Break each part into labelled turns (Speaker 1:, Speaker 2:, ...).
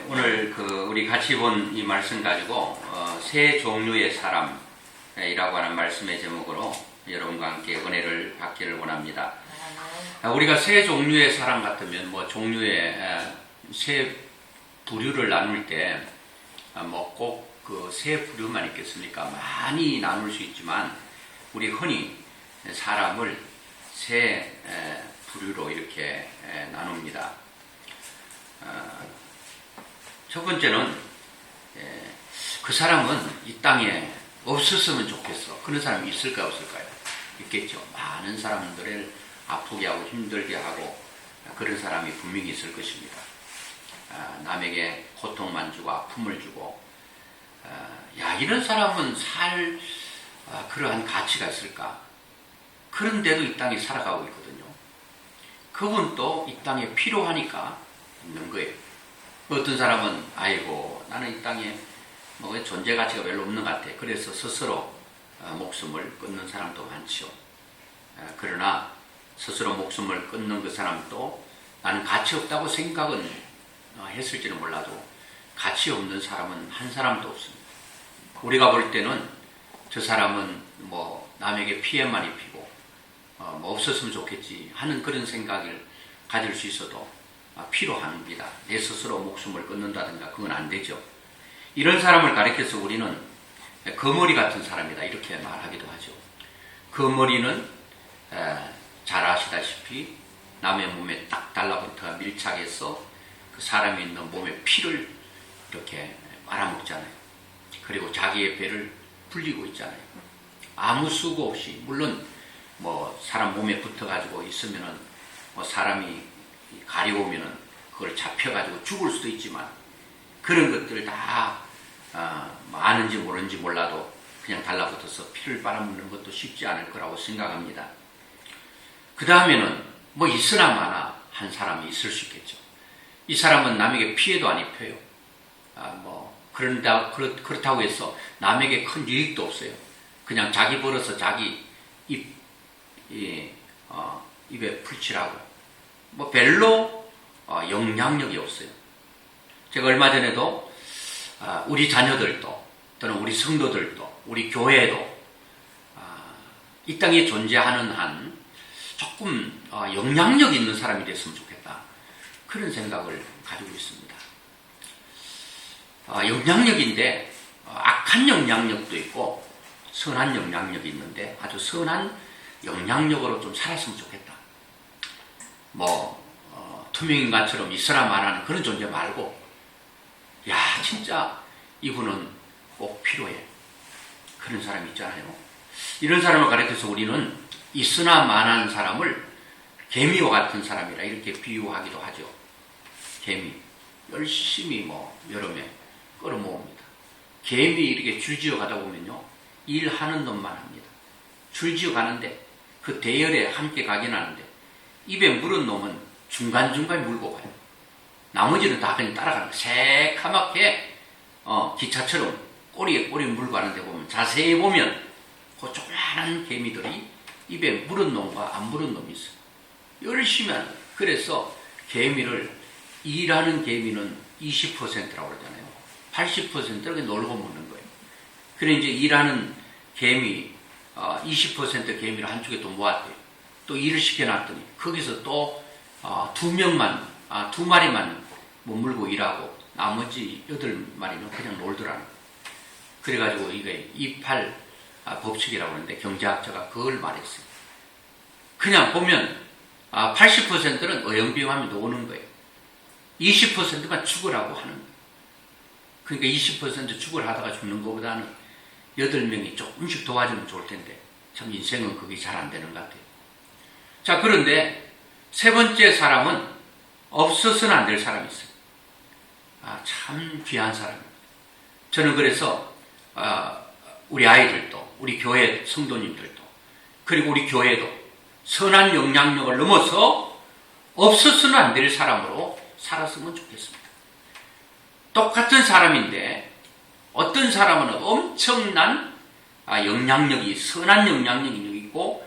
Speaker 1: 오늘 우리 같이 본 이 말씀 가지고 세 종류의 사람이라고 하는 말씀의 제목으로 여러분과 함께 은혜를 받기를 원합니다. 우리가 세 종류의 사람 같으면 종류의 세 부류를 나눌 때 꼭 그 세 부류만 있겠습니까? 많이 나눌 수 있지만 우리 흔히 사람을 세 부류로 이렇게 나눕니다. 첫 번째는 그 사람은 이 땅에 없었으면 좋겠어. 그런 사람이 있을까요, 없을까요? 있겠죠. 많은 사람들을 아프게 하고 힘들게 하고 그런 사람이 분명히 있을 것입니다. 남에게 고통만 주고 아픔을 주고 이런 사람은 그러한 가치가 있을까? 그런데도 이 땅에 살아가고 있거든요. 그분도 이 땅에 필요하니까 있는 거예요. 어떤 사람은 나는 이 땅에 존재 가치가 별로 없는 것 같아. 그래서 스스로 목숨을 끊는 사람도 많죠. 그러나 스스로 목숨을 끊는 그 사람도 나는 가치 없다고 생각은 했을지는 몰라도 가치 없는 사람은 한 사람도 없습니다. 우리가 볼 때는 저 사람은 남에게 피해만 입히고 없었으면 좋겠지 하는 그런 생각을 가질 수 있어도 필요합니다. 내 스스로 목숨을 끊는다든가 그건 안 되죠. 이런 사람을 가리켜서 우리는 거머리 같은 사람이다 이렇게 말하기도 하죠. 거머리는 잘 아시다시피 남의 몸에 딱 달라붙어 밀착해서 그 사람이 있는 몸에 피를 이렇게 빨아먹잖아요. 그리고 자기의 배를 불리고 있잖아요. 아무 수고 없이 물론 사람 몸에 붙어가지고 있으면은 사람이 가려우면은 그걸 잡혀가지고 죽을 수도 있지만 그런 것들을 다 아는지 모르는지 몰라도 그냥 달라붙어서 피를 빨아먹는 것도 쉽지 않을 거라고 생각합니다. 그 다음에는 있으나 마나 한 사람이 있을 수 있겠죠. 이 사람은 남에게 피해도 안 입혀요. 그렇다고 해서 남에게 큰 유익도 없어요. 그냥 자기 벌어서 자기 입에 풀칠하고 별로 영향력이 없어요. 제가 얼마 전에도 우리 자녀들도 또는 우리 성도들도 우리 교회도 이 땅에 존재하는 한 조금 영향력 있는 사람이 됐으면 좋겠다. 그런 생각을 가지고 있습니다. 영향력인데 악한 영향력도 있고 선한 영향력이 있는데 아주 선한 영향력으로 좀 살았으면 좋겠다. 투명인간처럼 있으라만 하는 그런 존재 말고 진짜 이분은 꼭 필요해. 그런 사람이 있잖아요. 이런 사람을 가리켜서 우리는 있으나 만한 사람을 개미와 같은 사람이라 이렇게 비유하기도 하죠. 개미 열심히 여름에 끌어모읍니다. 개미 이렇게 줄지어 가다 보면요 일하는 놈만 합니다. 줄지어 가는데 그 대열에 함께 가긴 하는데 입에 물은 놈은 중간중간 물고 가요. 나머지는 다 그냥 따라가는 거예요. 새카맣게 기차처럼 꼬리에 물고 가는데 보면 자세히 보면 그 조그마한 개미들이 입에 물은 놈과 안 물은 놈이 있어요. 열심히 하는 거예요. 그래서 일하는 개미는 20%라고 그러잖아요. 80%를 놀고 먹는 거예요. 그래 이제 일하는 개미 20% 개미를 한쪽에 또 모았대요. 또 일을 시켜놨더니 거기서 또 두 마리만 물고 일하고 나머지 8마리는 그냥 놀더라는 거예요. 그래가지고 이게 이팔 법칙이라고 하는데 경제학자가 그걸 말했어요. 그냥 보면 80%는 어영비영하면 노는 거예요. 20%만 죽으라고 하는 거예요. 그러니까 20% 죽을 하다가 죽는 것보다는 8명이 조금씩 도와주면 좋을 텐데 참 인생은 그게 잘 안 되는 것 같아요. 자, 그런데 세 번째 사람은 없어서는 안 될 사람이 있어요. 참 귀한 사람입니다. 저는 그래서 우리 아이들도 우리 교회 성도님들도 그리고 우리 교회도 선한 영향력을 넘어서 없어서는 안 될 사람으로 살았으면 좋겠습니다. 똑같은 사람인데 어떤 사람은 엄청난 영향력이 선한 영향력이 있고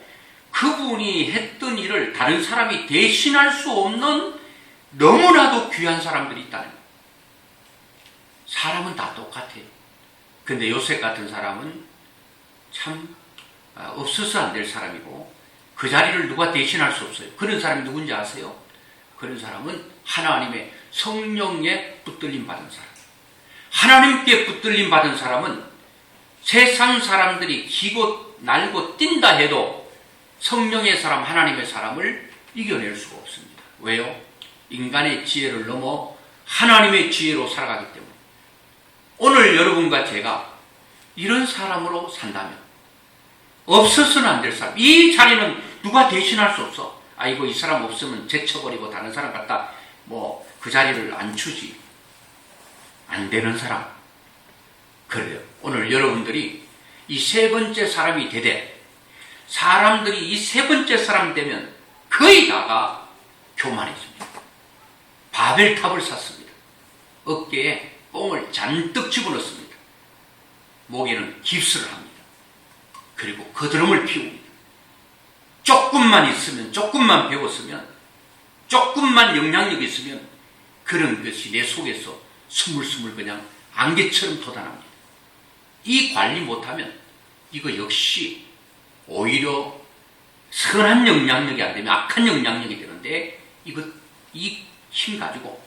Speaker 1: 그분이 했던 일을 다른 사람이 대신할 수 없는 너무나도 귀한 사람들이 있다는 거예요. 사람은 다 똑같아요. 근데 요셉 같은 사람은 참 없어서 안 될 사람이고 그 자리를 누가 대신할 수 없어요. 그런 사람이 누군지 아세요? 그런 사람은 하나님의 성령에 붙들림 받은 사람. 하나님께 붙들림 받은 사람은 세상 사람들이 기고 날고 뛴다 해도 성령의 사람, 하나님의 사람을 이겨낼 수가 없습니다. 왜요? 인간의 지혜를 넘어 하나님의 지혜로 살아가기 때문에. 오늘 여러분과 제가 이런 사람으로 산다면 없어서는 안 될 사람. 이 자리는 누가 대신할 수 없어. 아이고 이 사람 없으면 제쳐버리고 다른 사람 갖다 그 자리를 안 주지. 안 되는 사람. 그래요. 오늘 여러분들이 이 세 번째 사람이 되되 사람들이 이 세 번째 사람 되면 거의 다가 교만해집니다. 바벨탑을 샀습니다. 어깨에 뽕을 잔뜩 집어넣습니다. 목에는 깁스를 합니다. 그리고 거드름을 피웁니다. 조금만 있으면, 조금만 배웠으면, 조금만 영향력이 있으면 그런 것이 내 속에서 스물스물 그냥 안개처럼 돋아납니다. 이 관리 못하면 이거 역시 오히려 선한 영향력이 안 되면 악한 영향력이 되는데 이 힘 가지고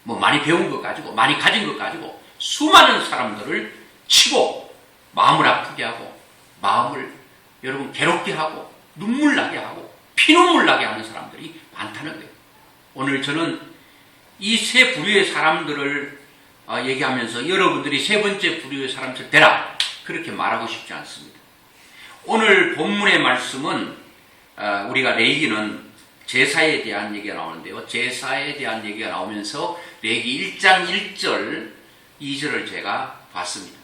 Speaker 1: 많이 배운 것 가지고 많이 가진 것 가지고 수많은 사람들을 치고 마음을 아프게 하고 마음을 여러분 괴롭게 하고 눈물 나게 하고 피눈물 나게 하는 사람들이 많다는 거예요. 오늘 저는 이 세 부류의 사람들을 얘기하면서 여러분들이 세 번째 부류의 사람처럼 되라 그렇게 말하고 싶지 않습니다. 오늘 본문의 말씀은 우리가 레위기는 제사에 대한 얘기가 나오는데요. 제사에 대한 얘기가 나오면서 레위기 1장 1절 2절을 제가 봤습니다.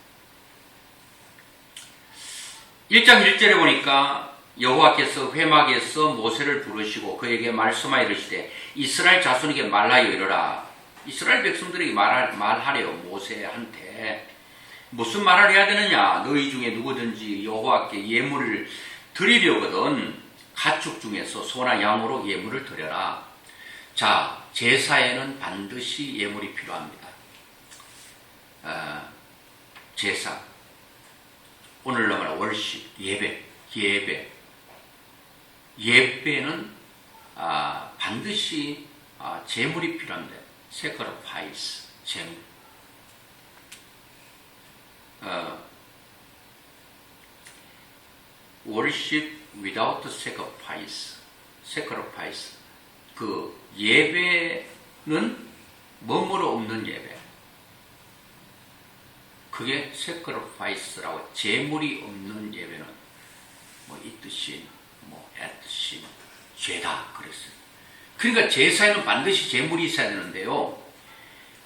Speaker 1: 1장 1절에 보니까 여호와께서 회막에서 모세를 부르시고 그에게 말씀하여 이르시되 이스라엘 자손에게 말하여 이르라. 이스라엘 백성들에게 말하래요. 모세한테 무슨 말을 해야 되느냐. 너희 중에 누구든지 여호와께 예물을 드리려거든 가축 중에서 소나 양으로 예물을 드려라. 자, 제사에는 반드시 예물이 필요합니다. 제사, 오늘로 말하면 월십, 예배는 반드시 제물이 필요합니다. sacrifice, 제물. worship without sacrifice. 그 예배는 몸으로 없는 예배. 그게 sacrifice라고 제물이 없는 예배는 이 뜻이 애뜻이 죄다 그랬어요. 그러니까 제사에는 반드시 제물이 있어야 되는데요.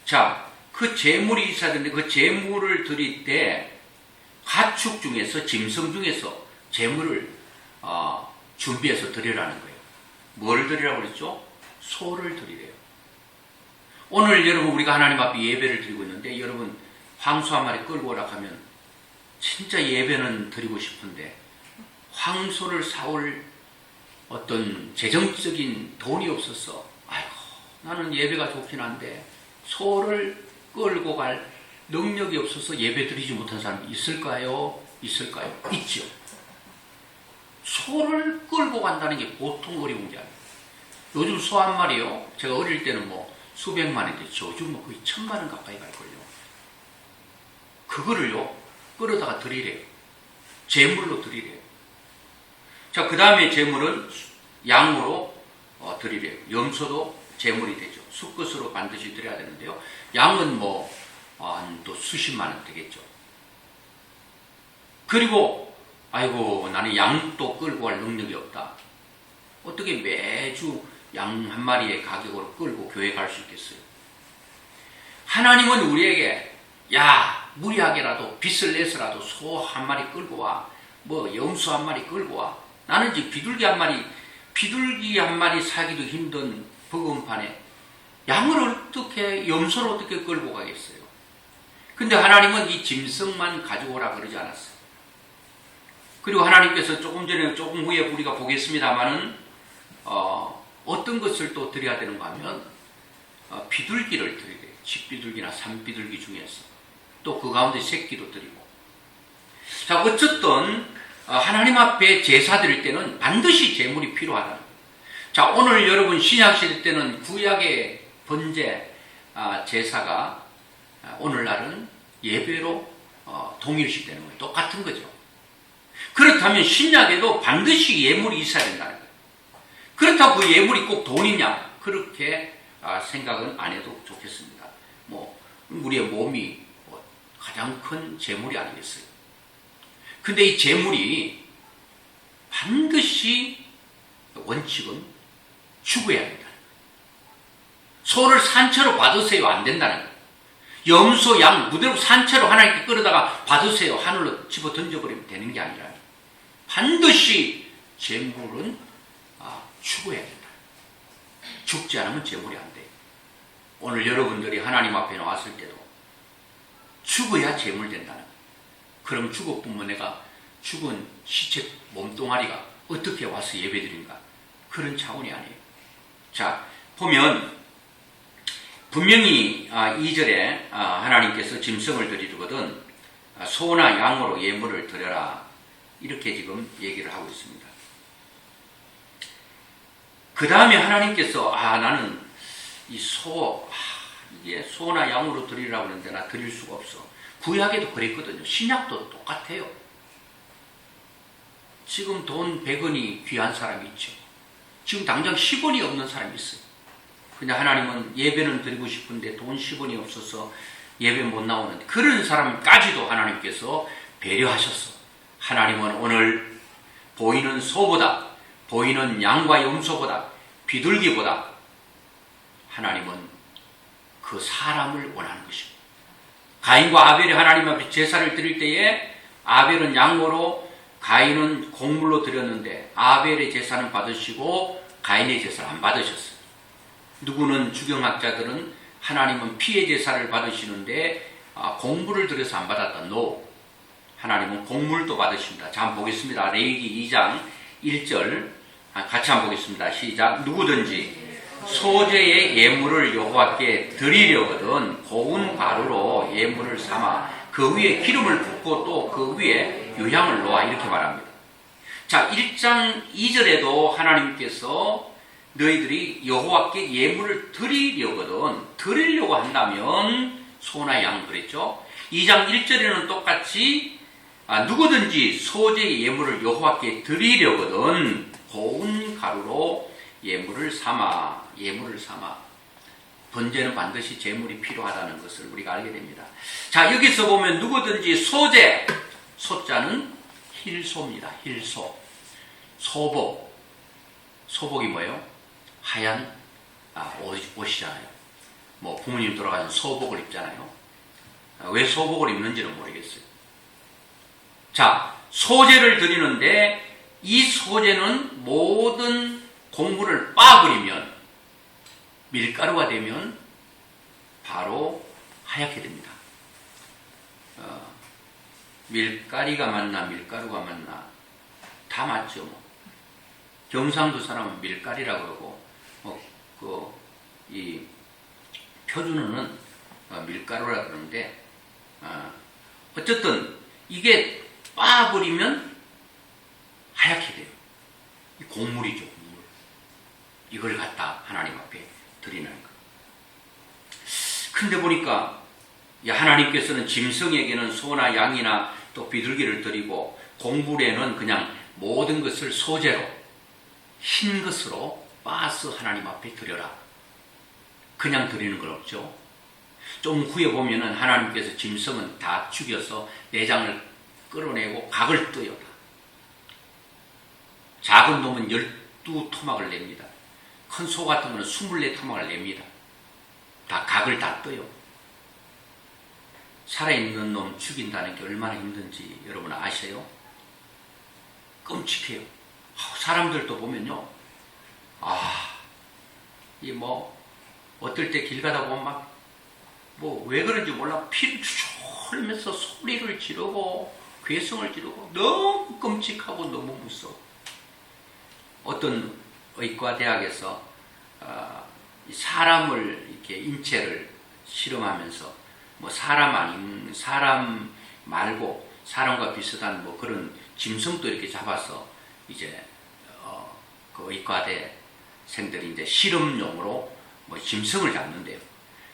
Speaker 1: 자, 그 제물이 있어야 되는데 그 제물을 드릴 때 가축 중에서 짐승 중에서 제물을 준비해서 드리라는 거예요. 뭘 드리라고 그랬죠? 소를 드리래요. 오늘 여러분 우리가 하나님 앞에 예배를 드리고 있는데 여러분 황소 한 마리 끌고 오라 하면 진짜 예배는 드리고 싶은데 황소를 사올 어떤 재정적인 돈이 없어서 아이고 나는 예배가 좋긴 한데 소를 끌고 갈 능력이 없어서 예배 드리지 못한 사람이 있을까요? 있죠. 소를 끌고 간다는 게 보통 어려운 게 아니에요. 요즘 소 한 마리요. 제가 어릴 때는 수백만 원인데 요즘은 거의 1000만 원 가까이 갈걸요. 그거를요 끌어다가 드리래요. 제물로 드리래요. 자, 그 다음에 제물은 양으로 드리래요. 염소도 제물이 되죠. 수컷으로 반드시 드려야 되는데요. 양은 또 수십만 원 되겠죠. 그리고 아이고 나는 양도 끌고 갈 능력이 없다. 어떻게 매주 양 한 마리의 가격으로 끌고 교회 갈 수 있겠어요? 하나님은 우리에게 무리하게라도 빚을 내서라도 소 한 마리 끌고 와. 염소 한 마리 끌고 와. 나는 지금 비둘기 한 마리 사기도 힘든 버금판에 염소를 어떻게 끌고 가겠어요? 근데 하나님은 이 짐승만 가지고 오라 그러지 않았어요. 그리고 하나님께서 조금 후에 우리가 보겠습니다만은 어떤 것을 또 드려야 되는가 하면 비둘기를 드려야 돼요. 집비둘기나 산비둘기 중에서 또 그 가운데 새끼도 드리고. 자, 어쨌든 하나님 앞에 제사 드릴 때는 반드시 제물이 필요하다는 거예요. 자, 오늘 여러분 신약시대 때는 구약의 번제 제사가 오늘날은 예배로 동일시되는 거예요. 똑같은 거죠. 그렇다면 신약에도 반드시 예물이 있어야 된다는 거예요. 그렇다고 그 예물이 꼭 돈이냐? 그렇게 생각은 안 해도 좋겠습니다. 우리의 몸이 가장 큰 재물이 아니겠어요? 근데 이 재물이 반드시 원칙은 죽어야 한다. 소를 산채로 받으세요. 안 된다는 거예요. 염소, 양, 무대로 산채로 하나님께 끌어다가 받으세요. 하늘로 집어 던져버리면 되는 게 아니라 반드시 재물은 죽어야 된다. 죽지 않으면 재물이 안 돼요. 오늘 여러분들이 하나님 앞에 나왔을 때도 죽어야 재물 된다는 거예요. 그럼 죽었으면 내가 죽은 시체 몸뚱아리가 어떻게 와서 예배드린가? 그런 차원이 아니에요. 자, 보면 분명히 2절에 하나님께서 짐승을 드리거든 소나 양으로 예물을 드려라. 이렇게 지금 얘기를 하고 있습니다. 그 다음에 하나님께서 나는 이 이게 소나 양으로 드리라고 하는데 나 드릴 수가 없어. 구약에도 그랬거든요. 신약도 똑같아요. 지금 돈 100원이 귀한 사람이 있죠. 지금 당장 10원이 없는 사람이 있어요. 그냥 하나님은 예배는 드리고 싶은데 돈 10원이 없어서 예배 못 나오는데 그런 사람까지도 하나님께서 배려하셨어. 하나님은 오늘 보이는 소보다 보이는 양과 염소보다 비둘기보다 하나님은 그 사람을 원하는 것입니다. 가인과 아벨이 하나님 앞에 제사를 드릴 때에 아벨은 양으로 가인은 곡물로 드렸는데 아벨의 제사는 받으시고 가인의 제사를 안 받으셨어요. 누구는 주경학자들은 하나님은 피의 제사를 받으시는데 곡물을 드려서 안 받았다. No. 하나님은 곡물도 받으십니다. 자, 한번 보겠습니다. 레위기 2장 1절 같이 한번 보겠습니다. 시작. 누구든지 소재의 예물을 여호와께 드리려거든 고운 가루로 예물을 삼아 그 위에 기름을 붓고 또 그 위에 유향을 놓아 이렇게 말합니다. 자, 1장 2절에도 하나님께서 너희들이 여호와께 예물을 드리려고 한다면 소나 양 그랬죠. 2장 1절에는 똑같이 누구든지 소재의 예물을 여호와께 드리려거든 고운 가루로 예물을 삼아 번제는 반드시 제물이 필요하다는 것을 우리가 알게 됩니다. 자, 여기서 보면 누구든지 소재, 소자는 힐소입니다. 힐소. 소복이 뭐예요? 하얀 옷이잖아요. 부모님 돌아가신 소복을 입잖아요. 왜 소복을 입는지는 모르겠어요. 자, 소재를 드리는데 이 소재는 모든 곡물을 빻아버리면 밀가루가 되면 바로 하얗게 됩니다. 밀가루가 맞나 밀가루가 맞나 다 맞죠. 경상도 사람은 밀가루라고 그러고 이 표준어는 밀가루라 그러는데 어쨌든 이게 빻아버리면 하얗게 돼요. 곡물이죠. 곡물. 이걸 갖다 하나님 앞에 드리는 거. 근데 보니까 하나님께서는 짐승에게는 소나 양이나 또 비둘기를 드리고 곡물에는 그냥 모든 것을 소재로 흰 것으로 빻아서 하나님 앞에 드려라. 그냥 드리는 건 없죠. 좀 후에 보면은 하나님께서 짐승은 다 죽여서 내장을 끌어내고 각을 떠요. 작은 놈은 12토막을 냅니다. 큰 소 같은 거는 24토막을 냅니다. 다 각을 다 떠요. 살아있는 놈 죽인다는 게 얼마나 힘든지 여러분 아세요? 끔찍해요. 사람들도 보면요. 어떨 때 길 가다 보면 왜 그런지 몰라 피를 추추 흘면서 소리를 지르고 괴성을 지르고 너무 끔찍하고 너무 무서워. 어떤 의과대학에서 사람을 이렇게 인체를 실험하면서 뭐 사람 말고 사람과 비슷한 뭐 그런 짐승도 이렇게 잡아서 이제 그 의과대생들이 이제 실험용으로 뭐 짐승을 잡는데요.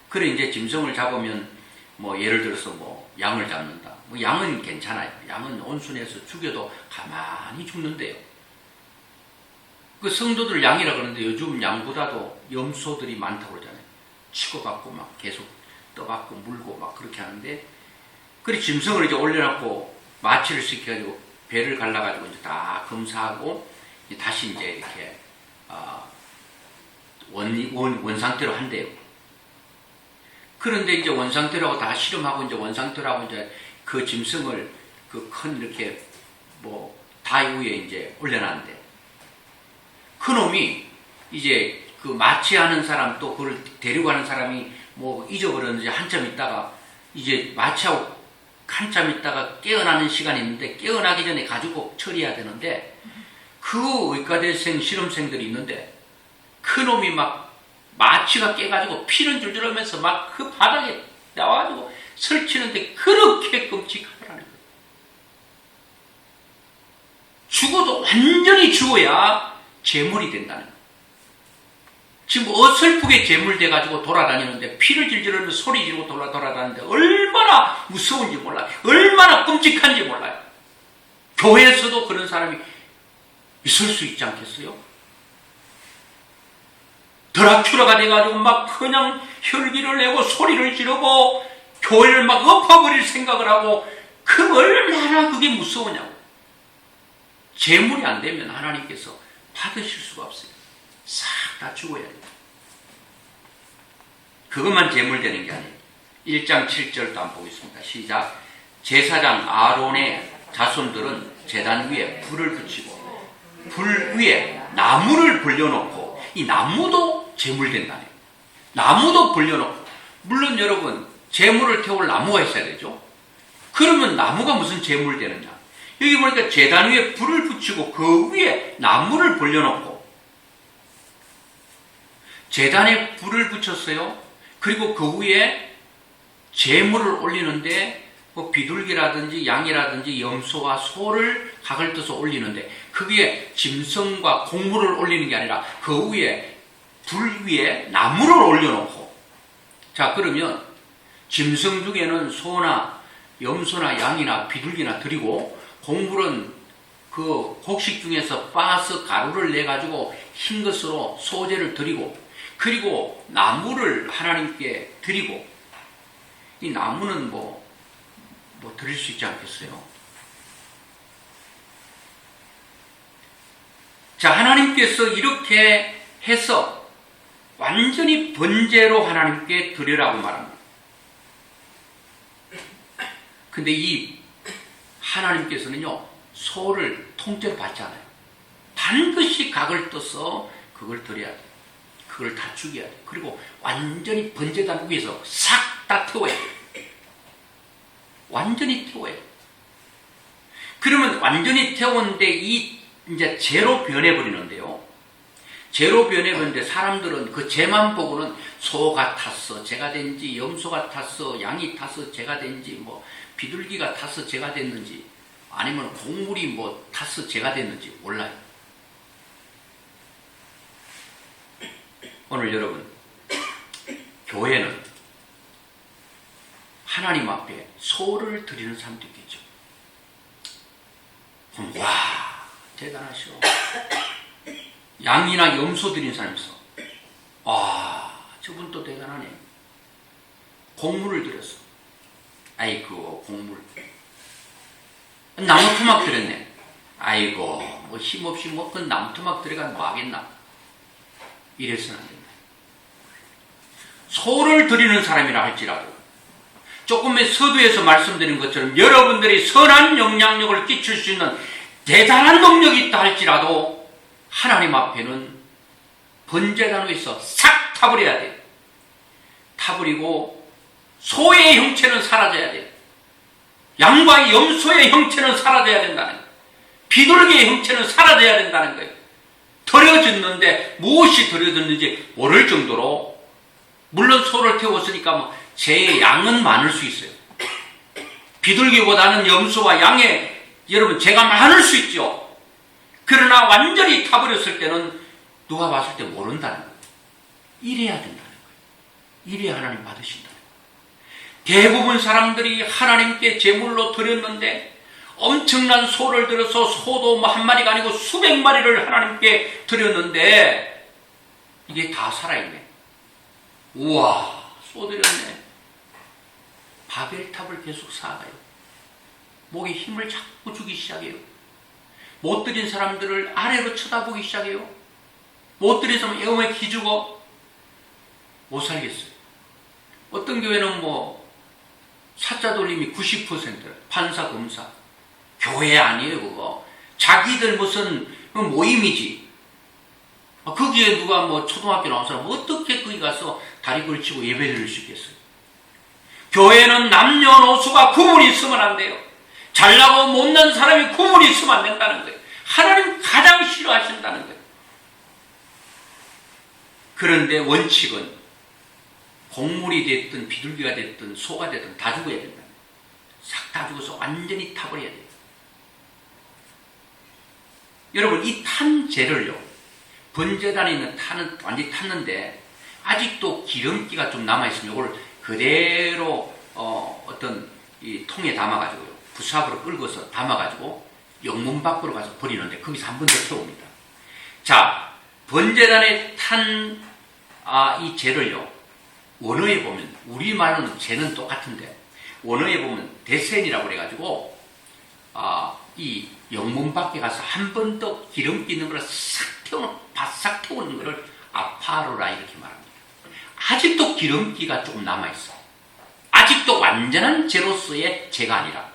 Speaker 1: 그래 이제 짐승을 잡으면 뭐 예를 들어서 뭐 양을 잡는다. 뭐 양은 괜찮아요. 양은 온순해서 죽여도 가만히 죽는데요. 그 성도들 양이라 그러는데 요즘 양보다도 염소들이 많다고 그러잖아요. 치고받고 막 계속 떠받고 물고 막 그렇게 하는데, 그래 짐승을 이제 올려놓고 마취를 시켜가지고 배를 갈라가지고 이제 다 검사하고 이제 다시 이제 이렇게 원상태로 한대요. 그런데 이제 원상태로 다 실험하고 이제 원상태로 하고 이제 그 짐승을 그 큰 이렇게 뭐 다이 위에 이제 올려놨는데, 그놈이 이제 그 마취하는 사람 또 그걸 데리고 가는 사람이 뭐 잊어버렸는지 한참 있다가 이제 마취하고 한참 있다가 깨어나는 시간이 있는데, 깨어나기 전에 가지고 처리해야 되는데, 그 의과대생 실험생들이 있는데 그놈이 막 마취가 깨가지고 피는 줄줄 흘면서 막 그 바닥에 나와가지고 설치는데 그렇게 끔찍하더라는 거예요. 죽어도 완전히 죽어야 재물이 된다는 거예요. 지금 어설프게 재물돼가지고 돌아다니는데 피를 질질 흘면서 소리 지르고 돌아다니는데 얼마나 무서운지 몰라요. 얼마나 끔찍한지 몰라요. 교회에서도 그런 사람이 있을 수 있지 않겠어요? 드라큘라가 돼가지고 막 그냥 혈기를 내고 소리를 지르고 교회를 막 엎어버릴 생각을 하고, 그 얼마나 그게 무서우냐고. 재물이 안 되면 하나님께서 받으실 수가 없어요. 싹 다 죽어야 돼요. 그것만 재물되는 게 아니에요. 1장 7절도 한번 보겠습니다. 시작. 제사장 아론의 자손들은 제단 위에 불을 붙이고 불 위에 나무를 불려놓고, 이 나무도 재물된다네요. 나무도 불려놓고. 물론 여러분 재물을 태울 나무가 있어야 되죠. 그러면 나무가 무슨 재물되느냐. 여기 보니까 제단 위에 불을 붙이고 그 위에 나무를 불려놓고, 제단에 불을 붙였어요. 그리고 그 위에 제물을 올리는데 뭐 비둘기라든지 양이라든지 염소와 소를 각을 떠서 올리는데, 그 위에 짐승과 곡물을 올리는 게 아니라 그 위에 불 위에 나무를 올려놓고. 자, 그러면 짐승 중에는 소나 염소나 양이나 비둘기나 드리고, 곡물은 그 곡식 중에서 빻아서 가루를 내가지고 흰 것으로 소제를 드리고, 그리고 나무를 하나님께 드리고. 이 나무는 뭐 드릴 수 있지 않겠어요? 자, 하나님께서 이렇게 해서 완전히 번제로 하나님께 드리라고 말합니다. 근데 이 하나님께서는요, 소를 통째로 받지 않아요. 반드시 각을 떠서 그걸 드려야 돼요. 그걸 다 죽여야 돼요. 그리고 완전히 번제단 위에서 싹 다 태워야 돼요. 완전히 태워야 돼요. 그러면 완전히 태웠는데 이제 죄로 변해버리는데요. 죄로 변해버리는데 사람들은 그 죄만 보고는 소가 탔어 죄가 된지, 염소가 탔어 양이 타서 죄가 된지, 뭐 비둘기가 타서 죄가 됐는지, 아니면 곡물이 뭐 타서 죄가 됐는지 몰라요. 오늘 여러분, 교회는 하나님 앞에 소를 드리는 사람도 있겠죠. 그럼 와, 대단하시오. 양이나 염소 드리는 사람이 있어. 아, 저분 또 대단하네. 곡물을 드렸어. 아이고, 곡물. 나무 토막 드렸네. 아이고, 뭐 힘없이 뭐 그 나무 토막 들어가 뭐 하겠나. 이래서는 안 된다. 소를 드리는 사람이라 할지라도, 조금의 서두에서 말씀드린 것처럼 여러분들이 선한 영향력을 끼칠 수 있는 대단한 능력이 있다 할지라도 하나님 앞에는 번제단위에서 싹 타버려야 돼요. 타버리고 소의 형체는 사라져야 돼요. 양과 염소의 형체는 사라져야 된다는 거예요. 비둘기의 형체는 사라져야 된다는 거예요. 드려졌는데 무엇이 드려졌는지 모를 정도로, 물론 소를 태웠으니까 뭐 제 양은 많을 수 있어요. 비둘기보다는 염소와 양의 여러분 제가 많을 수 있죠. 그러나 완전히 타버렸을 때는 누가 봤을 때 모른다는 거예요. 이래야 된다는 거예요. 이래야 하나님 받으신다는 거예요. 대부분 사람들이 하나님께 제물로 드렸는데 엄청난 소를 들어서 소도 뭐 한 마리가 아니고 수백 마리를 하나님께 드렸는데 이게 다 살아있네. 우와, 소 드렸네. 바벨탑을 계속 쌓아가요. 목에 힘을 자꾸 주기 시작해요. 못 드린 사람들을 아래로 쳐다보기 시작해요. 못 드린 사람은 에어맥 기죽어 못 살겠어요. 어떤 교회는 뭐 사자 돌림이 90%, 판사, 검사. 교회 아니에요, 그거. 자기들 무슨 모임이지. 거기에 누가 뭐 초등학교 나온 사람 어떻게 거기 가서 다리 걸치고 예배 드릴 수 있겠어요? 교회는 남녀노소가 구분이 있으면 안 돼요. 잘나고 못난 사람이 구분이 있으면 안 된다는 거예요. 하나님 가장 싫어하신다는 거예요. 그런데 원칙은 곡물이 됐든 비둘기가 됐든 소가 됐든 다 죽어야 된다. 싹 다 죽어서 완전히 타버려야 돼요. 여러분, 이 탄 재를요, 번제단에 있는 탄은 완전히 탔는데 아직도 기름기가 좀 남아있으면 이걸 그대로 어떤 이 통에 담아가지고요, 부삽으로 끌고서 담아가지고 영문 밖으로 가서 버리는데 거기서 한 번 더 태웁니다. 자, 번제단에 탄 이 재를요, 원어에 보면, 우리말로는 재는 똑같은데 원어에 보면 데센이라고 그래가지고 이 영문 밖에 가서 한 번 더 기름기 있는 걸 싹 태우는, 바싹 태우는 것을 아파르라 이렇게 말합니다. 아직도 기름기가 조금 남아있어. 아직도 완전한 재로서의 재가 아니라.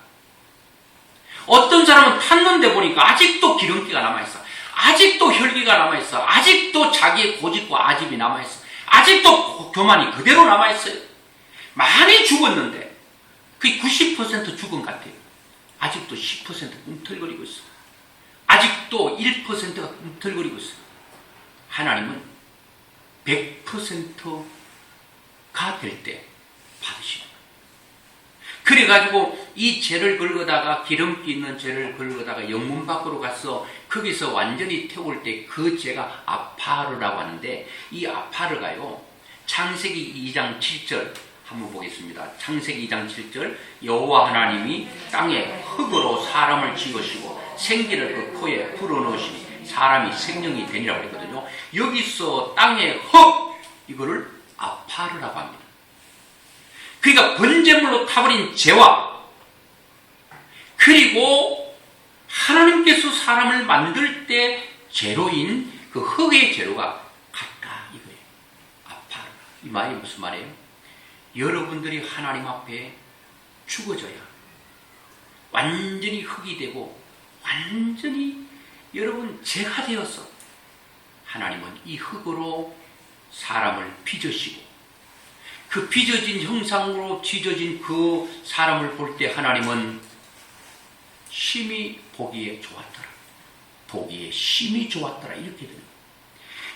Speaker 1: 어떤 사람은 탔는데 보니까 아직도 기름기가 남아있어. 아직도 혈기가 남아있어. 아직도 자기의 고집과 아집이 남아있어. 아직도 교만이 그대로 남아있어요. 많이 죽었는데 그게 90% 죽은 것 같아요. 아직도 10% 꿈틀거리고 있어. 아직도 1%가 꿈틀거리고 있어. 하나님은 100%가 될 때 받으시는 거예요. 그래가지고 이 죄를 긁어다가, 기름기 있는 죄를 긁어다가 영문 밖으로 가서 거기서 완전히 태울 때 그 죄가 아파르라고 하는데, 이 아파르가요, 창세기 2장 7절 한번 보겠습니다. 창세기 2장 7절, 여호와 하나님이 땅에 흙으로 사람을 지으시고 생기를 그 코에 불어넣으시니 사람이 생명이 되니라고 했거든요. 여기서 땅의 흙, 이거를 아파르라고 합니다. 그러니까 번제물로 타버린 죄와, 그리고 하나님께서 사람을 만들 때 재료인 그 흙의 재료가 같다 이거예요. 아파르. 이 말이 무슨 말이에요? 여러분들이 하나님 앞에 죽어져야 완전히 흙이 되고 완전히 여러분 죄가 되어서 하나님은 이 흙으로 사람을 빚으시고 그 빚어진 형상으로 빚어진 그 사람을 볼 때 하나님은 심히 보기에 좋았더라. 보기에 심히 좋았더라. 이렇게 됩니다.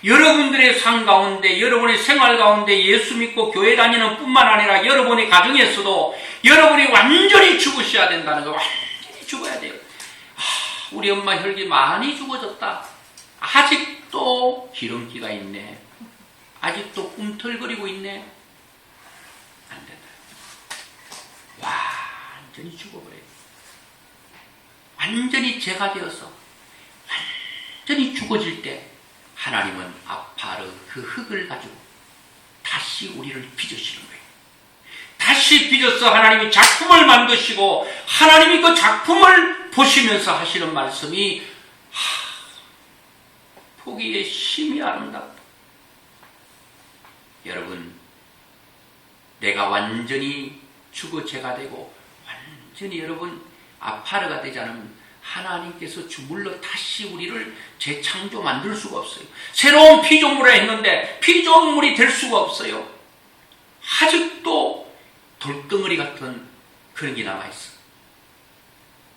Speaker 1: 여러분들의 삶 가운데, 여러분의 생활 가운데 예수 믿고 교회 다니는 뿐만 아니라 여러분의 가정에서도 여러분이 완전히 죽으셔야 된다는 거. 완전히 죽어야 돼요. 우리 엄마 혈기 많이 죽어졌다. 아직도 기름기가 있네. 아직도 꿈틀거리고 있네. 안 된다. 완전히 죽어버려요. 완전히 죄가 되어서 완전히 죽어질 때 하나님은 아파르 그 흙을 가지고 다시 우리를 빚으시는 거예요. 다시 빚어서 하나님이 작품을 만드시고 하나님이 그 작품을 보시면서 하시는 말씀이 보기에 심히 아름답다. 여러분, 내가 완전히 죽어 죄가 되고 완전히 여러분 아파르가 되지 않으면 하나님께서 주물러 다시 우리를 재창조 만들 수가 없어요. 새로운 피조물을 했는데 피조물이 될 수가 없어요. 아직도 돌덩어리 같은 그런 게 남아있어.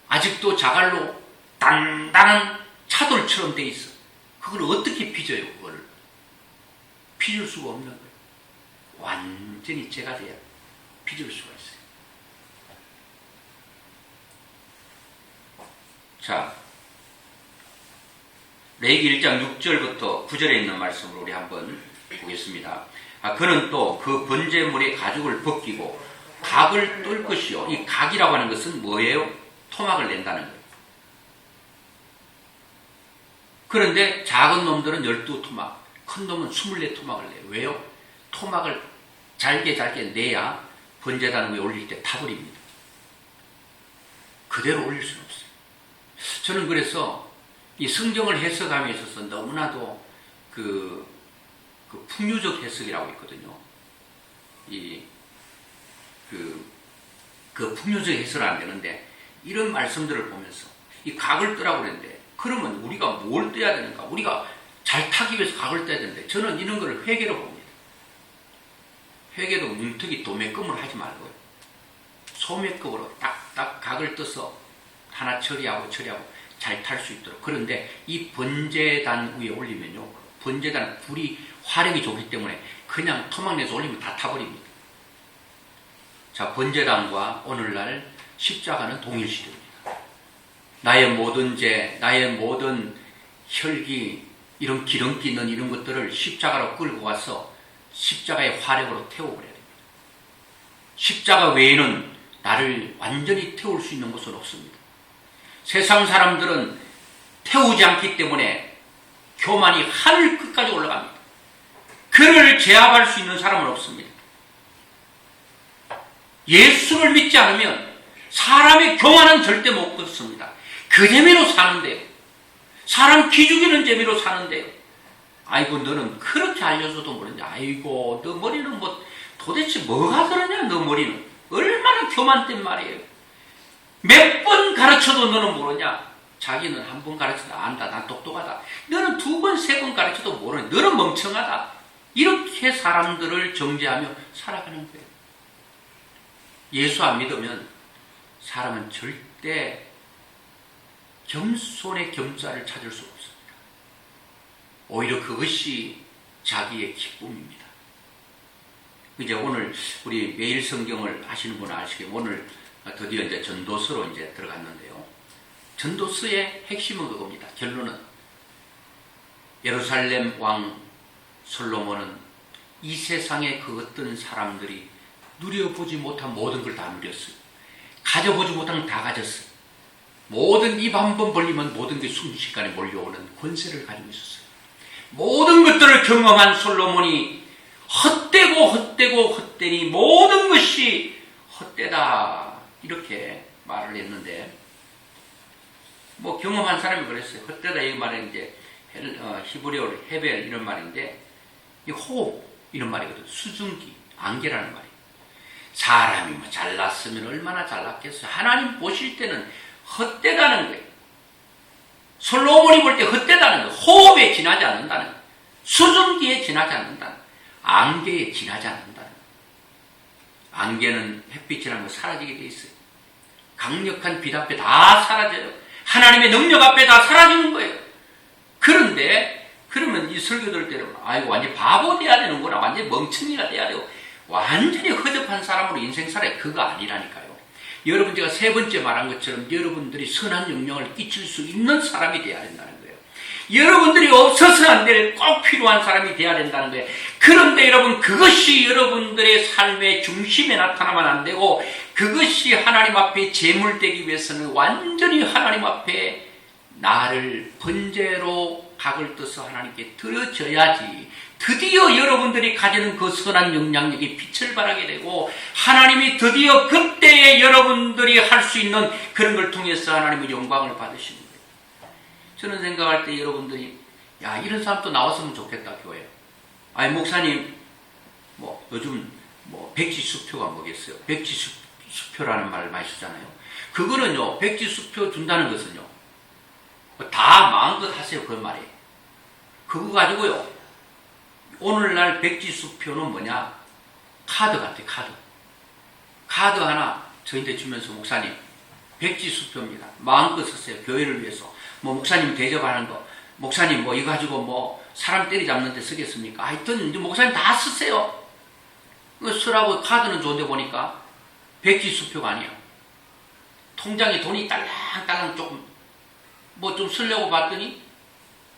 Speaker 1: 아직도 자갈로 단단한 차돌처럼 돼 있어. 그걸 어떻게 빚어요? 그거를 빚을 수가 없는 거예요. 완전히 제가 돼야 빚을 수가 있어요. 자, 레위기 1장 6절부터 9절에 있는 말씀을 우리 한번 보겠습니다. 그는 또 그 번제물의 가죽을 벗기고 각을 뜰 것이요. 이 각이라고 하는 것은 뭐예요? 토막을 낸다는 거예요. 그런데 작은 놈들은 12토막, 큰 놈은 24토막을 내요. 왜요? 토막을 잘게 내야 번제단 위에 올릴 때 타버립니다. 그대로 올릴 수는 없어요. 저는 그래서 이 성경을 해석함에 있어서 너무나도 그 풍류적 해석이라고 있거든요. 그 풍류적 해석은 안 되는데, 이런 말씀들을 보면서 이 각을 뜨라고 그랬는데, 그러면 우리가 뭘 떠야 되는가? 우리가 잘 타기 위해서 각을 떠야 되는데, 저는 이런 거를 회개로 봅니다. 회개도 뭉툭이 도매금으로 하지 말고요. 소매금으로 딱딱 각을 떠서 하나 처리하고 잘 탈 수 있도록. 그런데 이 번제단 위에 올리면요, 번제단 불이 화력이 좋기 때문에 그냥 토막 내서 올리면 다 타버립니다. 자, 번제단과 오늘날 십자가는 동일시됩니다. 나의 모든 죄, 나의 모든 혈기, 이런 기름기 있는 이런 것들을 십자가로 끌고 와서 십자가의 화력으로 태워버려야 됩니다. 십자가 외에는 나를 완전히 태울 수 있는 것은 없습니다. 세상 사람들은 태우지 않기 때문에 교만이 하늘 끝까지 올라갑니다. 그를 제압할 수 있는 사람은 없습니다. 예수를 믿지 않으면 사람의 교만은 절대 못 걷습니다. 그 재미로 사는데요. 사람 기죽이는 재미로 사는데요. 아이고, 너는 그렇게 알려줘도 모르냐. 아이고, 너 머리는 도대체 뭐가 그러냐, 너 머리는. 얼마나 교만된 말이에요. 몇 번 가르쳐도 너는 모르냐. 자기는 한 번 가르쳐도 안다. 난 똑똑하다. 너는 2번, 3번 가르쳐도 모르냐. 너는 멍청하다. 이렇게 사람들을 정죄하며 살아가는 거예요. 예수 안 믿으면 사람은 절대 겸손의 겸자를 찾을 수 없습니다. 오히려 그것이 자기의 기쁨입니다. 이제 오늘 우리 매일 성경을 하시는 분은 아시겠지만, 오늘 드디어 이제 전도서로 이제 들어갔는데요. 전도서의 핵심은 그겁니다. 결론은 예루살렘 왕 솔로몬은 이 세상의 그 어떤 사람들이 누려보지 못한 모든 걸 다 누렸어요. 가져보지 못한 걸 다 가졌어요. 모든 입 한 번 벌리면 모든 게 순식간에 몰려오는 권세를 가지고 있었어요. 모든 것들을 경험한 솔로몬이 헛되니 모든 것이 헛되다, 이렇게 말을 했는데, 경험한 사람이 그랬어요. 헛되다 이 말은 이제 히브리어로 헤벨 이런 말인데, 이 호흡 이런 말이거든요. 수증기, 안개라는 말이에요. 사람이 잘났으면 얼마나 잘났겠어요. 하나님 보실 때는 헛되다는 거예요. 솔로몬이 볼 때 헛되다는 거예요. 호흡에 지나지 않는다는 거예요. 수증기에 지나지 않는다는 거예요. 안개에 지나지 않는다는 거예요. 안개는 햇빛이라는 거 사라지게 돼 있어요. 강력한 빛 앞에 다 사라져요. 하나님의 능력 앞에 다 사라지는 거예요. 그런데 그러면 이 설교 들 때는 아이고 완전 바보 돼야 되는구나, 완전 멍청이가 돼야 되고 완전히 허접한 사람으로 인생 살아야. 그거 아니라니까요. 여러분, 제가 3번째 말한 것처럼 여러분들이 선한 영향을 끼칠 수 있는 사람이 돼야 된다는 거예요. 여러분들이 없어서 안 될 꼭 필요한 사람이 돼야 된다는 거예요. 그런데 여러분, 그것이 여러분들의 삶의 중심에 나타나면 안 되고, 그것이 하나님 앞에 제물되기 위해서는 완전히 하나님 앞에 나를 번제로 각을 떠서 하나님께 드려져야지 드디어 여러분들이 가지는 그 선한 영향력이 빛을 발하게 되고, 하나님이 드디어 그때에 여러분들이 할 수 있는 그런 걸 통해서 하나님의 영광을 받으시는 거예요. 저는 생각할 때 여러분들이 이런 사람도 나왔으면 좋겠다, 교회. 아니, 목사님, 요즘 백지수표가 뭐겠어요? 백지수표라는 말을 많이 쓰잖아요. 그거는요, 백지수표 준다는 것은요, 다 마음껏 하세요, 그 말이에요. 그거 가지고요, 오늘날 백지수표는 뭐냐? 카드 같아요, 카드. 카드 하나 저희한테 주면서, 목사님, 백지수표입니다. 마음껏 쓰세요. 교회를 위해서. 목사님 대접하는 거, 목사님 뭐 이거 가지고 뭐 사람 때리잡는 데 쓰겠습니까? 하여튼 이제 목사님 다 쓰세요. 쓰라고 카드는 좋은데 보니까 백지수표가 아니야. 통장에 돈이 딸랑딸랑 조금 뭐 좀 쓰려고 봤더니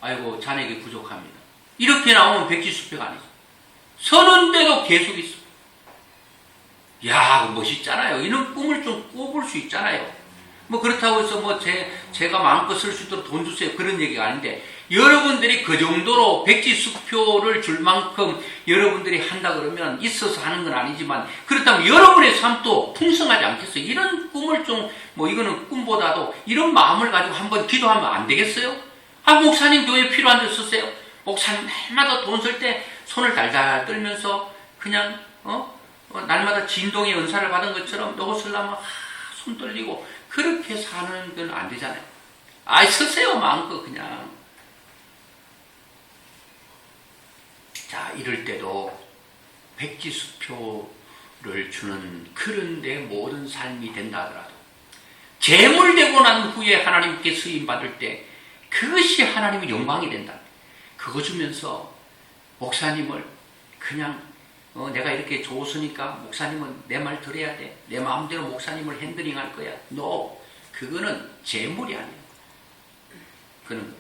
Speaker 1: 아이고 잔액이 부족합니다. 이렇게 나오면 백지수표가 아니죠. 서는데도 계속 있어. 야, 멋있잖아요. 이런 꿈을 좀 꿔볼 수 있잖아요. 뭐 그렇다고 해서 뭐 제가 마음껏 쓸 수 있도록 돈 주세요. 그런 얘기가 아닌데, 여러분들이 그 정도로 백지수표를 줄 만큼 여러분들이 한다 그러면 있어서 하는 건 아니지만, 그렇다면 여러분의 삶도 풍성하지 않겠어요? 이런 꿈을 좀, 뭐 이거는 꿈보다도 이런 마음을 가지고 한번 기도하면 안 되겠어요? 아, 목사님 교회 필요한 데 쓰세요. 목사님 날마다 돈 쓸 때 손을 달달 떨면서 그냥 날마다 진동의 은사를 받은 것처럼 요거 쓰려면 손 떨리고 그렇게 사는 건 안 되잖아요. 아이, 쓰세요. 마음껏 그냥. 자, 이럴 때도 백지수표를 주는 그런 내 모든 삶이 된다 하더라도 재물되고 난 후에 하나님께 쓰임받을 때 그것이 하나님의 영광이 된다. 그거 주면서 목사님을 그냥 내가 이렇게 좋으니까 목사님은 내 말 들어야 돼. 내 마음대로 목사님을 핸들링 할 거야. No. 그거는 재물이 아니야. 그는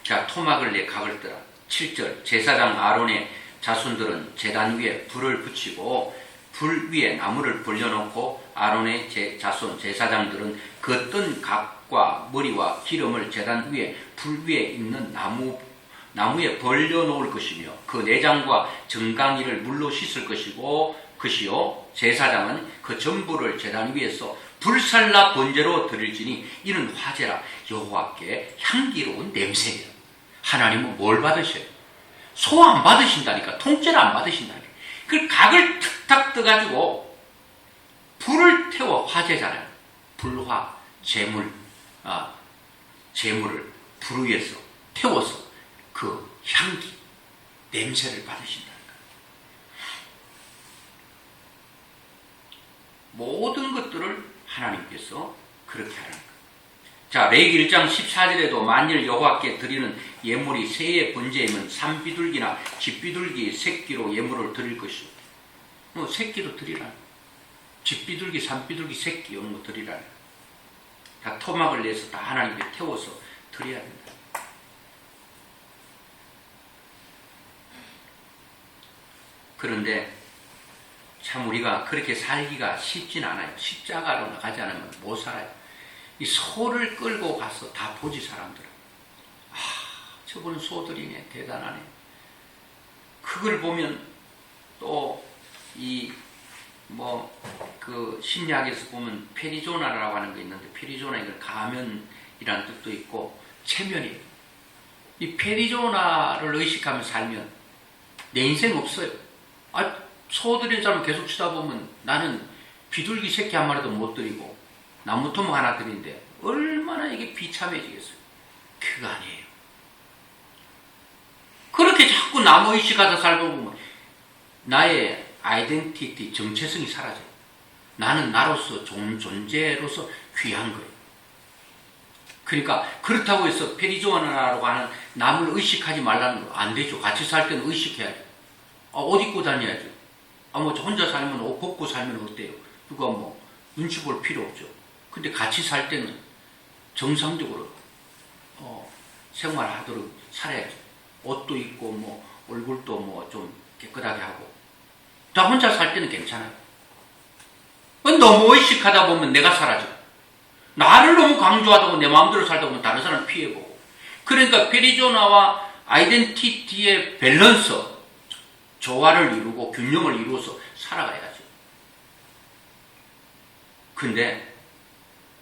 Speaker 1: 자, 토막을 내 각을 뜨라. 7절 제사장 아론의 자손들은 제단 위에 불을 붙이고 불 위에 나무를 불려놓고 아론의 자손 제사장들은 그 뜬 각과 머리와 기름을 제단 위에 불 위에 있는 나무에 벌려놓을 것이며 그 내장과 정강이를 물로 씻을 것이요 제사장은 그 전부를 제단 위에서 불살라 번제로 드릴지니 이는 화제라. 여호와께 향기로운 냄새예요. 하나님은 뭘 받으셔요? 소 안 받으신다니까. 통째로 안 받으신다니까. 그 각을 탁탁 떠가지고 불을 태워. 화제잖아요. 불화, 재물을 불 위에서 태워서 그 향기, 냄새를 받으신다니까. 모든 것들을 하나님께서 그렇게 하는 거예요. 자, 레위기 1장 14절에도 만일 여호와께 드리는 예물이 새의 번제이면 산비둘기나 쥐비둘기 새끼로 예물을 드릴 것이요. 새끼로 드리라. 쥐비둘기, 산비둘기 새끼 이런 거 드리라. 다 토막을 내서 다 하나님께 태워서 드려야 된다. 그런데 참 우리가 그렇게 살기가 쉽진 않아요. 십자가로 나가지 않으면 못 살아요. 이 소를 끌고 가서 다 보지, 사람들은. 아, 저분은 소들이네. 대단하네. 그걸 보면 또 그 심리학에서 보면 페리조나라고 하는 게 있는데, 페리조나 이건 가면이라는 뜻도 있고 체면이에요. 이 페리조나를 의식하며 살면 내 인생 없어요. 아, 소들인 사람 계속 치다 보면 나는 비둘기 새끼 한 마리도 못 드리고 나무토막 하나 드리는데 얼마나 이게 비참해지겠어요. 그거 아니에요. 그렇게 자꾸 나무 의식하다 살고 보면 나의 아이덴티티, 정체성이 사라져요. 나는 나로서 존재로서 귀한 거예요. 그러니까 그렇다고 해서 페리조나라고 하는 남을 의식하지 말라는 거 안 되죠. 같이 살 때는 의식해야죠. 옷 입고 다녀야죠. 뭐 혼자 살면 옷 벗고 살면 어때요? 누가 뭐 눈치 볼 필요 없죠. 근데 같이 살 때는 정상적으로 생활하도록 살아야죠. 옷도 입고 뭐 얼굴도 뭐 좀 깨끗하게 하고. 나 혼자 살 때는 괜찮아요. 너무 의식하다 보면 내가 사라져. 나를 너무 강조하다 보면 내 마음대로 살다 보면 다른 사람 피해보고. 그러니까 페리조나와 아이덴티티의 밸런스, 조화를 이루고 균형을 이루어서 살아가야죠. 근데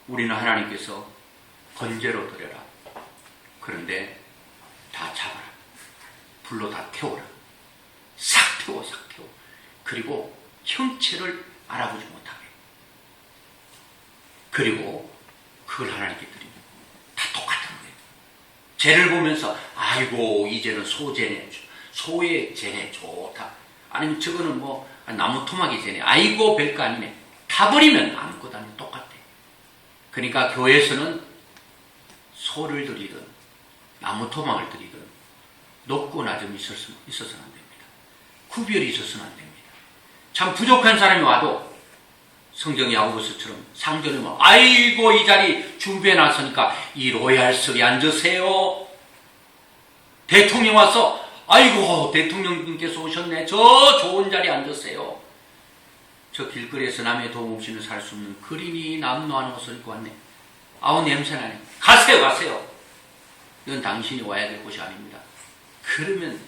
Speaker 1: 우리는 하나님께서 번제로 드려라. 그런데 다 잡아라. 불로 다 태워라. 싹 태워. 그리고 형체를 알아보지 못하게. 그리고 그걸 하나님께 드립니다. 다 똑같은 거예요. 쟤를 보면서 아이고 이제는 소제네, 소의 제네, 좋다. 아니면 저거는 뭐 나무 토막이 제네, 아이고 별거 아니네. 다 버리면 아무것도 아니고 똑같아. 그러니까 교회에서는 소를 드리든 나무 토막을 드리든 높고 낮음이 있어서는 안 됩니다. 구별이 있어서는 안 됩니다. 참 부족한 사람이 와도 성경 야고보서처럼 상전이 뭐 아이고 이 자리 준비해 놨으니까 이 로얄석에 앉으세요. 대통령 와서 아이고 대통령님께서 오셨네. 저 좋은 자리에 앉으세요. 저 길거리에서 남의 도움 없이는 살 수 없는 그린이 남노한 옷을 입고 왔네. 아우 냄새나네. 가세요. 이건 당신이 와야 될 곳이 아닙니다. 그러면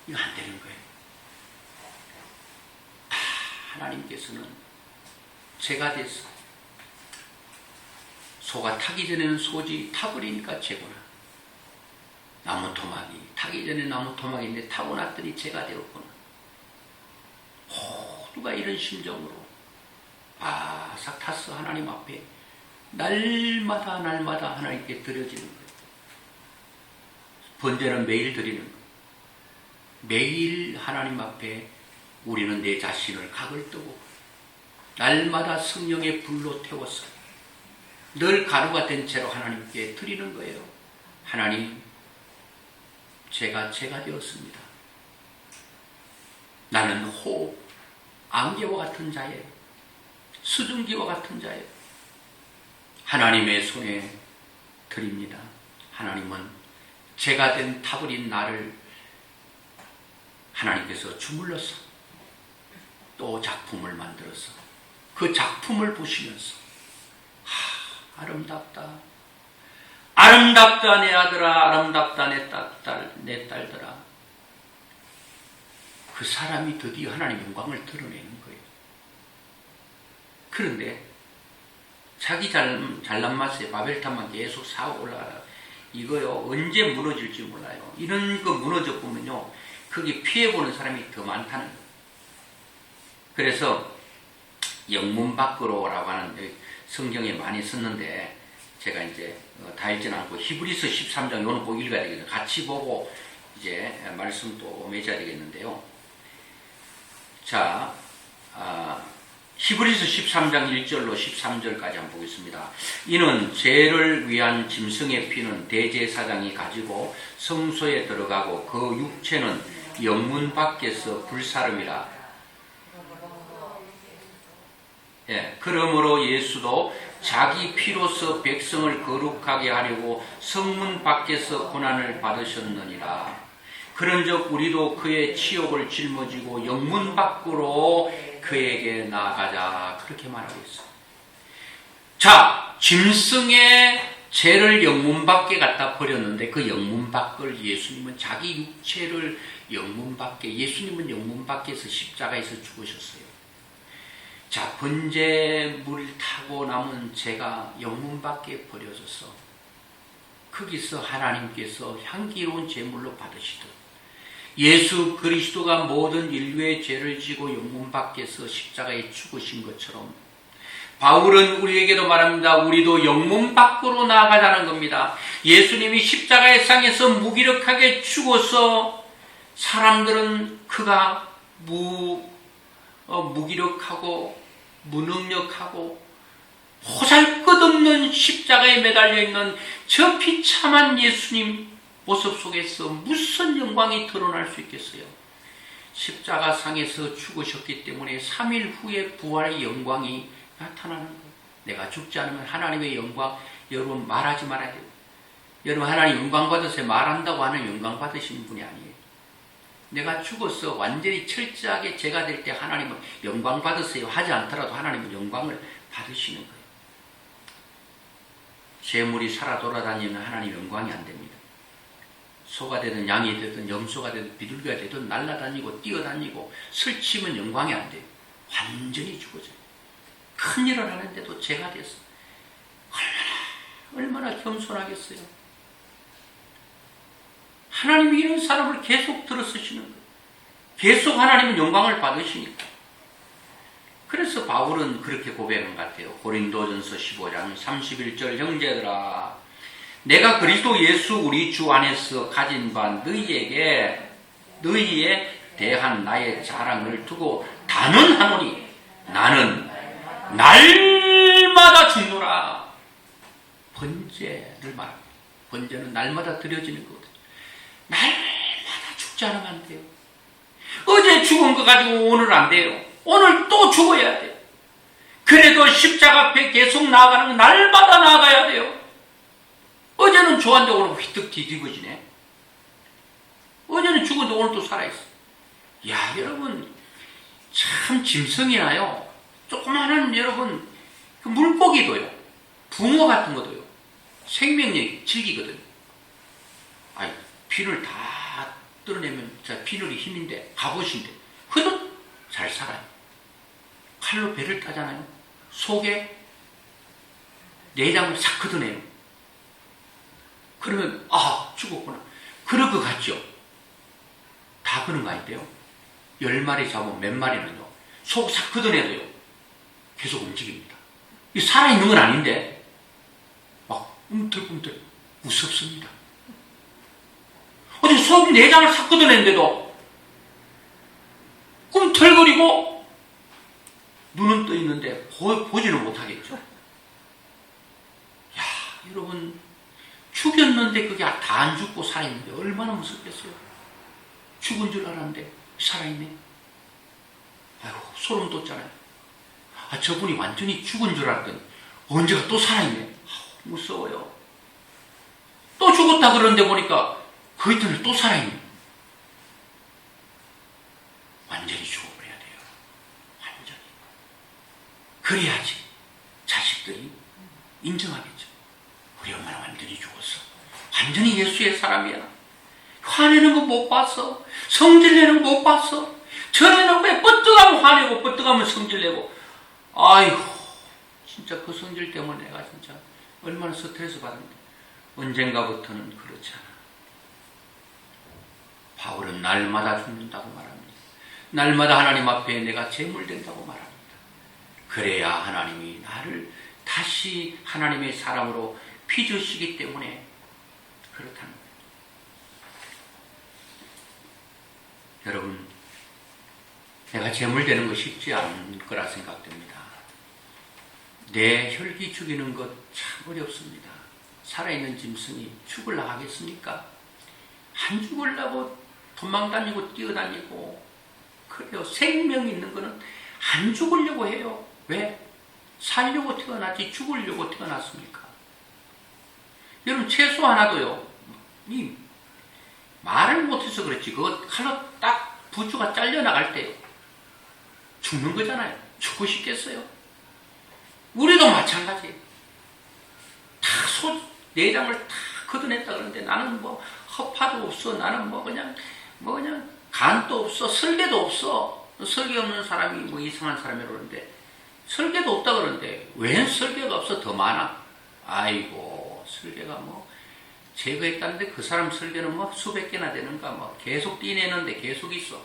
Speaker 1: 이거 안 되는 거예요. 하나님께서는 제가 돼서 소가 타기 전에는 소지 타버리니까 제구나. 나무 토막이 타기 전에 나무 토막인데 타고 났더니 제가 되었구나. 모두가 이런 심정으로 바삭 탔어. 하나님 앞에 날마다 하나님께 드려지는 거예요. 번제는 매일 드리는 거예요. 매일 하나님 앞에 우리는 내 자신을 각을 뜨고 날마다 성령의 불로 태워서 늘 가루가 된 채로 하나님께 드리는 거예요. 하나님, 제가 되었습니다. 나는 호흡, 안개와 같은 자예요. 수증기와 같은 자예요. 하나님의 손에 드립니다. 하나님은 제가 된 타버린 나를 하나님께서 주물러서 또 작품을 만들어서 그 작품을 보시면서 아름답다 내 아들아, 아름답다 내 딸들아. 그 사람이 드디어 하나님의 영광을 드러내는 거예요. 그런데 자기 잘난 맛에 바벨탑만 계속 사고 올라가다가 이거요 언제 무너질지 몰라요. 이런 거 무너져 보면요 거기 피해보는 사람이 더 많다는 거예요. 그래서 영문 밖으로라고 하는 성경에 많이 썼는데 제가 이제 다 읽지는 않고 히브리서 13장 이거는 꼭 읽어야 되겠네요. 같이 보고 이제 말씀도 맺어야 되겠는데요. 자, 히브리서 13장 1절로 13절까지 한번 보겠습니다. 이는 죄를 위한 짐승의 피는 대제사장이 가지고 성소에 들어가고 그 육체는 영문 밖에서 불사름이라. 그러므로 예수도 자기 피로서 백성을 거룩하게 하려고 성문 밖에서 고난을 받으셨느니라. 그런즉 우리도 그의 치욕을 짊어지고 영문 밖으로 그에게 나아가자. 그렇게 말하고 있어요. 자, 짐승의 죄를 영문 밖에 갖다 버렸는데 그 영문 밖을 예수님은 자기 육체를 영문 밖에, 예수님은 영문 밖에서 십자가에서 죽으셨어요. 자, 번제물을 타고 남은 죄가 영문 밖에 버려져서 거기서 하나님께서 향기로운 제물로 받으시듯 예수 그리스도가 모든 인류의 죄를 지고 영문 밖에서 십자가에 죽으신 것처럼 바울은 우리에게도 말합니다. 우리도 영문 밖으로 나아가자는 겁니다. 예수님이 십자가의 상에서 무기력하게 죽어서 사람들은 그가 무기력하고 무능력하고 보잘것없는 십자가에 매달려 있는 저 비참한 예수님 모습 속에서 무슨 영광이 드러날 수 있겠어요? 십자가 상에서 죽으셨기 때문에 3일 후에 부활의 영광이 나타나는 거예요. 내가 죽지 않으면 하나님의 영광, 여러분 말하지 말아야 돼요. 여러분 하나님 영광 받으세요. 말한다고 하는 영광 받으시는 분이 아니에요. 내가 죽어서 완전히 철저하게 제가 될 때 하나님은 영광 받으세요 하지 않더라도 하나님은 영광을 받으시는 거예요. 재물이 살아 돌아다니면 하나님 영광이 안 됩니다. 소가 되든 양이 되든 염소가 되든 비둘기가 되든 날아다니고 뛰어다니고 설치면 영광이 안 돼요. 완전히 죽어져요. 큰일을 하는데도 제가 돼서 얼마나 겸손하겠어요. 하나님이 이런 사람을 계속 들어쓰시는 거예요. 계속 하나님은 영광을 받으시니까. 그래서 바울은 그렇게 고백한 것 같아요. 고린도전서 15장 31절 형제들아 내가 그리스도 예수 우리 주 안에서 가진 바 너희에 대한 나의 자랑을 두고 단언하노니 나는 날마다 죽노라. 번제를 말합니다. 번제는 날마다 드려지는 거거든요. 날마다 죽지 않으면 안 돼요. 어제 죽은 거 가지고 오늘 안 돼요. 오늘 또 죽어야 돼요. 그래도 십자가 앞에 계속 나아가는 건 날마다 나아가야 돼요. 어제는 좋았는데 오늘 휘떡 뒤집어지네. 어제는 죽었는데 오늘 또 살아있어. 야, 여러분, 참 짐승이나요. 조그마한 여러분, 그 물고기도요. 붕어 같은 것도요. 생명력이 질기거든요. 아이, 비늘 다 뜯어내면 비늘이 힘인데, 갑옷인데, 흐뭇 잘 살아요. 칼로 배를 따잖아요. 속에 내장을 싹 걷어내요. 그러면 죽었구나. 그럴 것 같죠? 다 그런 거 아닌데요. 10마리 잡으면 몇 마리는요. 속 싹 걷어내도요. 계속 움직입니다. 이 살아있는 건 아닌데 막 움틀움틀 무섭습니다. 어디 속 내장을 싹 걷어내는데도 꿈틀거리고 눈은 떠 있는데 보지는 못하겠죠. 야, 여러분, 죽였는데 그게 다 안 죽고 살아있는데 얼마나 무섭겠어요. 죽은 줄 알았는데 살아있네. 아이고, 소름 돋잖아요. 저분이 완전히 죽은 줄 알았더니 언제가 또 살아있네. 무서워요. 또 죽었다 그러는데 보니까 그 이튿날 또 살아있네. 완전히 죽어버려야 돼요. 완전히. 그래야지 자식들이 인정하겠죠. 우리 엄마는 완전히 죽었어. 완전히 예수의 사람이야. 화내는 거 못 봤어. 성질내는 거 못 봤어. 전에는 왜 뻗떡하면 화내고 뻗떡하면 성질내고. 아이고, 진짜 그 성질 때문에 내가 진짜 얼마나 스트레스 받는데. 언젠가부터는 그렇지 않아. 바울은 날마다 죽는다고 말합니다. 날마다 하나님 앞에 내가 제물된다고 말합니다. 그래야 하나님이 나를 다시 하나님의 사람으로 빚으시기 때문에 그렇다는 거예요. 여러분, 내가 제물되는 거 쉽지 않을 거라 생각됩니다. 내 혈기 죽이는 것 참 어렵습니다. 살아있는 짐승이 죽으려고 하겠습니까? 안 죽으려고 도망다니고 뛰어다니고 그래요. 생명 있는 거는 안 죽으려고 해요. 왜? 살려고 태어났지 죽으려고 태어났습니까? 여러분, 채소 하나도요, 말을 못해서 그렇지, 그거 칼로 딱 부추가 잘려나갈 때요, 죽는 거잖아요. 죽고 싶겠어요? 우리도 마찬가지예요. 다 내장을 다 걷어냈다 그러는데 나는 뭐 허파도 없어. 나는 뭐 그냥 간도 없어. 설계도 없어. 설계 없는 사람이 뭐 이상한 사람이라고 그러는데 설계도 없다 그러는데 웬 설계가 없어? 더 많아. 아이고, 설계가 뭐 제거했다는데 그 사람 설계는 뭐 수백 개나 되는가 뭐 계속 띠내는데 계속 있어.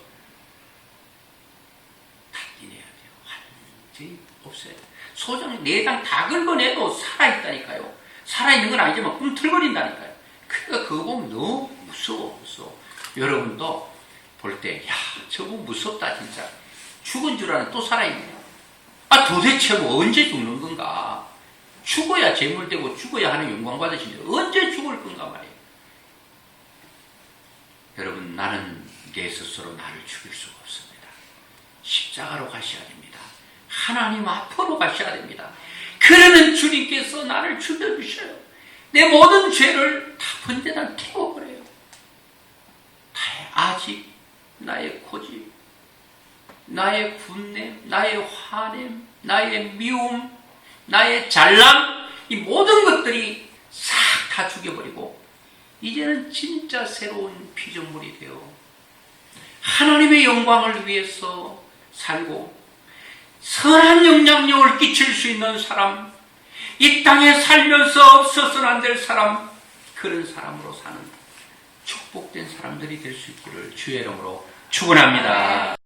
Speaker 1: 다 띠내야 돼요. 완전히 없어요. 소장 내장 다 긁어내도 살아있다니까요. 살아있는 건 아니지만 꿈틀거린다니까요. 그러니까 그거 보면 너무 무서워. 여러분도 볼 때, 야, 저거 무섭다 진짜. 죽은 줄 알았는데 또 살아있네요. 도대체 뭐 언제 죽는 건가? 죽어야 제물되고 죽어야 하는 영광 받으시는데 언제 죽을 건가 말이에요. 여러분, 나는 내 스스로 나를 죽일 수가 없습니다. 십자가로 가셔야 됩니다. 하나님 앞으로 가셔야 됩니다. 그러면 주님께서 나를 죽여주셔요. 내 모든 죄를 다 번제단 태워버려요. 나의 아집, 나의 고집, 나의 분냄, 나의 화냄, 나의 미움, 나의 잘남, 이 모든 것들이 싹 다 죽여버리고 이제는 진짜 새로운 피조물이 되어 하나님의 영광을 위해서 살고 선한 영향력을 끼칠 수 있는 사람, 이 땅에 살면서 없어서는 안 될 사람, 그런 사람으로 사는 축복된 사람들이 될 수 있기를 주의 이름으로 축원합니다.